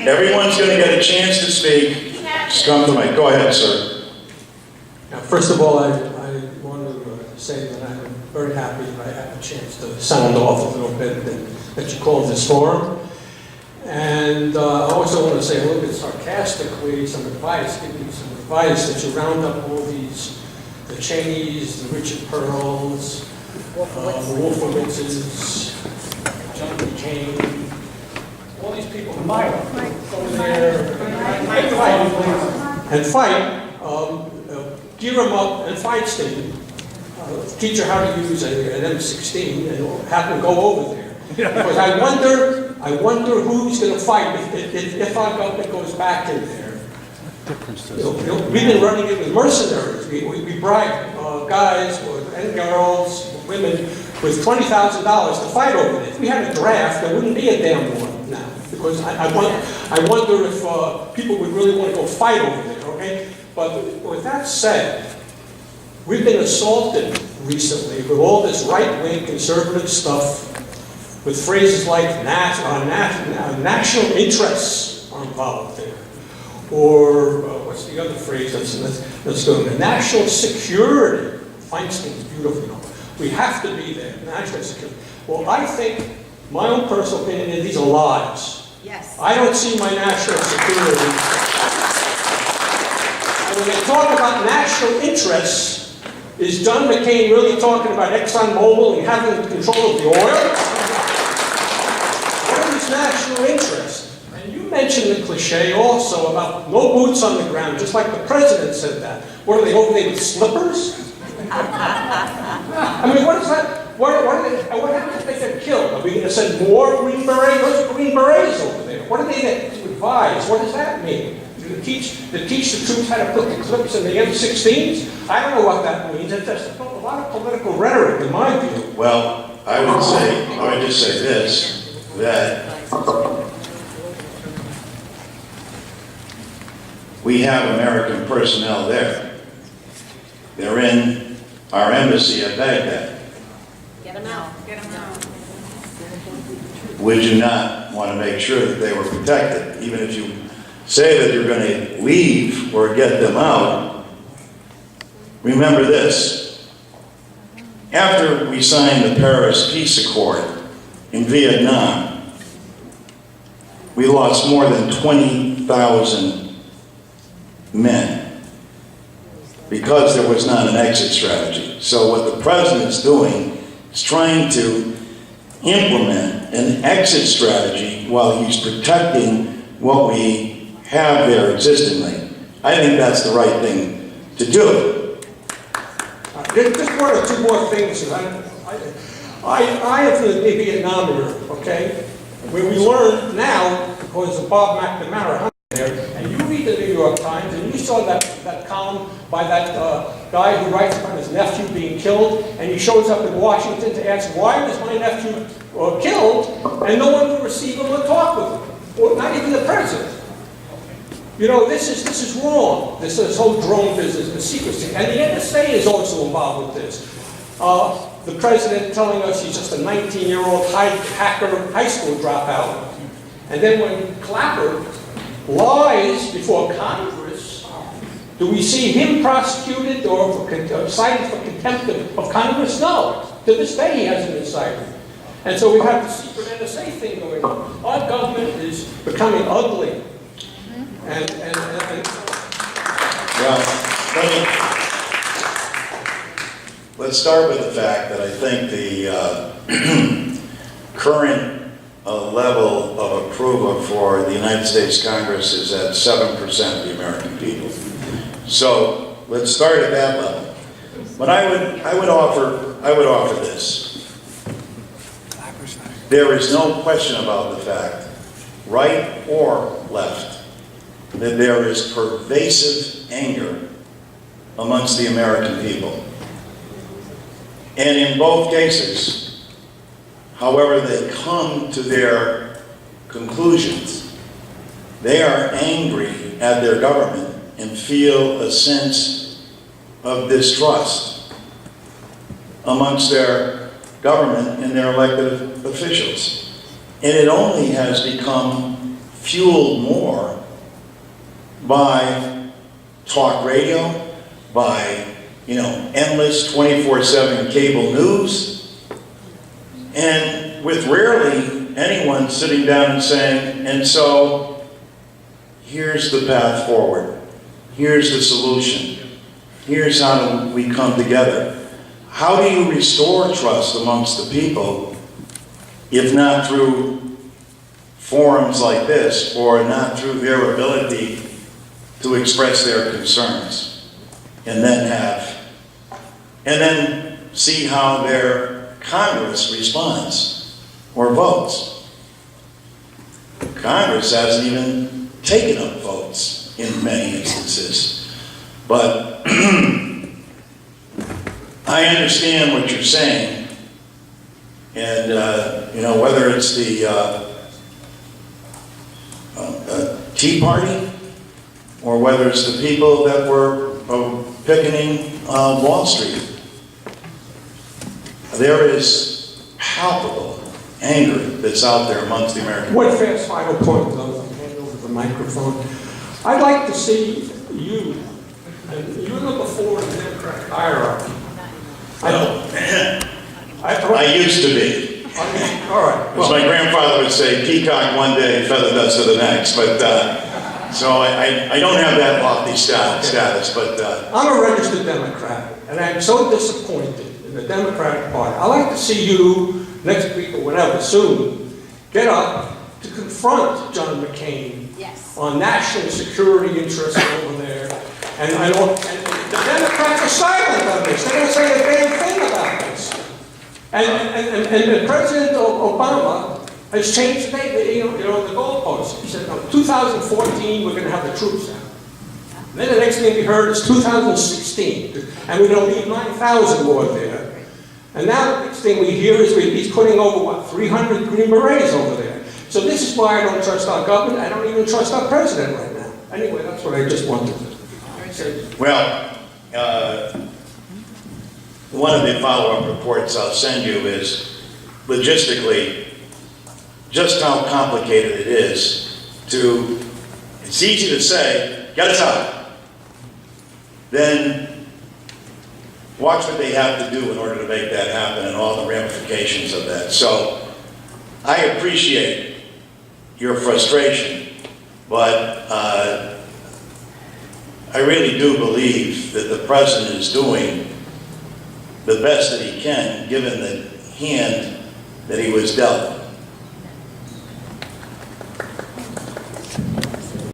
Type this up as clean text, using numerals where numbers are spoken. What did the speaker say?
Everyone's going to get a chance to speak. Just come to the mic. Go ahead, sir. Now, first of all, I want to say that I'm very happy that I have a chance to sound off a little bit that you called this forum. And I also want to say a little bit sarcastically, give you some advice that you round up all these, the Cheneys, the Richard Pearls, the Wolfowitzes, John McCain, all these people over there and fight, gear them up and Feinstein, teach her how to use an M16 and have them go over there. Because I wonder who's going to fight if our government goes back in there. We've been running it with mercenaries. We bribe guys and girls, women, with $20,000 to fight over there. If we had a draft, there wouldn't be a damn one now. Because I wonder if people would really want to go fight over there, okay? But with that said, we've been assaulted recently with all this right-wing conservative stuff, with phrases like national interests are involved there. Or what's the other phrase that's going on? National security. Feinstein's beautiful. We have to be there. National security. Well, I think, my own personal opinion is these are lies. Yes. I don't see my national security. And when they talk about national interests, is John McCain really talking about ExxonMobil and having control of the oil? What is national interest? And you mentioned the cliche also about no boots on the ground, just like the president said that. What are they over there with slippers? I mean, what is that? What happens if they get killed? Are we going to send more Green Berets? Those Green Berets over there. What are they there to advise? What does that mean? To teach the troops how to put the clips in the M16s? I don't know what that means. It's just a lot of political rhetoric, in my view. Well, I would just say this, that we have American personnel there. They're in our embassy at Baghdad. Get them out. Get them out. Would you not want to make sure that they were protected? Even if you say that you're going to leave or get them out, remember this. After we signed the Paris Peace Accord in Vietnam, we lost more than 20,000 men because there was not an exit strategy. So what the president's doing is trying to implement an exit strategy while he's protecting what we have there existingly. I think that's the right thing to do. Just one or two more things. I have been a Vietnamer, okay? Where we learn now, because of Bob McNamara there, and you read the New York Times, and you saw that column by that guy who writes about his nephew being killed, and he shows up in Washington to ask, why was my nephew killed, and no one would receive him or talk with him, or not even the president. You know, this is wrong. This whole drone business, the secrecy. And the NSA is also involved with this. The president telling us he's just a 19-year-old hacker high school dropout. And then when Clapper lies before Congress, do we see him prosecuted or cited for contempt of Congress? No. To this day, he hasn't been cited. And so we have the secret NSA thing going on. Our government is becoming ugly. Well, let's start with the fact that I think the current level of approval for the United States Congress is at 7% of the American people. So let's start at that level. But I would offer this. There is no question about the fact, right or left, that there is pervasive anger amongst the American people. And in both cases, however they come to their conclusions, they are angry at their government and feel a sense of distrust amongst their government and their elected officials. And it only has become fueled more by talk radio, by, endless 24/7 cable news, and with rarely anyone sitting down and saying, and so here's the path forward, here's the solution, here's how we come together. How do you restore trust amongst the people if not through forums like this, or not through their ability to express their concerns, and then see how their Congress responds or votes? Congress hasn't even taken up votes in many instances. But I understand what you're saying, and whether it's the Tea Party, or whether it's the people that were picketing Wall Street, there is palpable anger that's out there amongst the American One people. fast final point, though, I'll hand over the microphone. I'd like to see you, and you're number 4 in the Democratic hierarchy. I used to be. All right. As my grandfather would say, peacock one day, feather dust the next. But so I don't have that lofty status. But I'm a registered Democrat, and I'm so disappointed in the Democratic Party. I'd like to see you, next week or whenever, soon, get up to confront John McCain Yes. on national security interests over there. And the Democrats are silent on this. They don't say a damn thing about this. And President Obama has changed the goalposts. He said, no, 2014, we're going to have the troops out. And then the next thing we heard is 2016, and we're going to leave 9,000 more there. And now the next thing we hear is he's putting over, 300 Green Berets over there. So this is why I don't trust our government. I don't even trust our president right now. Anyway, that's what I just wanted to say. well, one of the follow-up reports I'll send you is logistically just how complicated it is to. It's easy to say, get us out. Then watch what they have to do in order to make that happen and all the ramifications of that. So I appreciate your frustration, but I really do believe that the president is doing the best that he can, given the hand that he was dealt.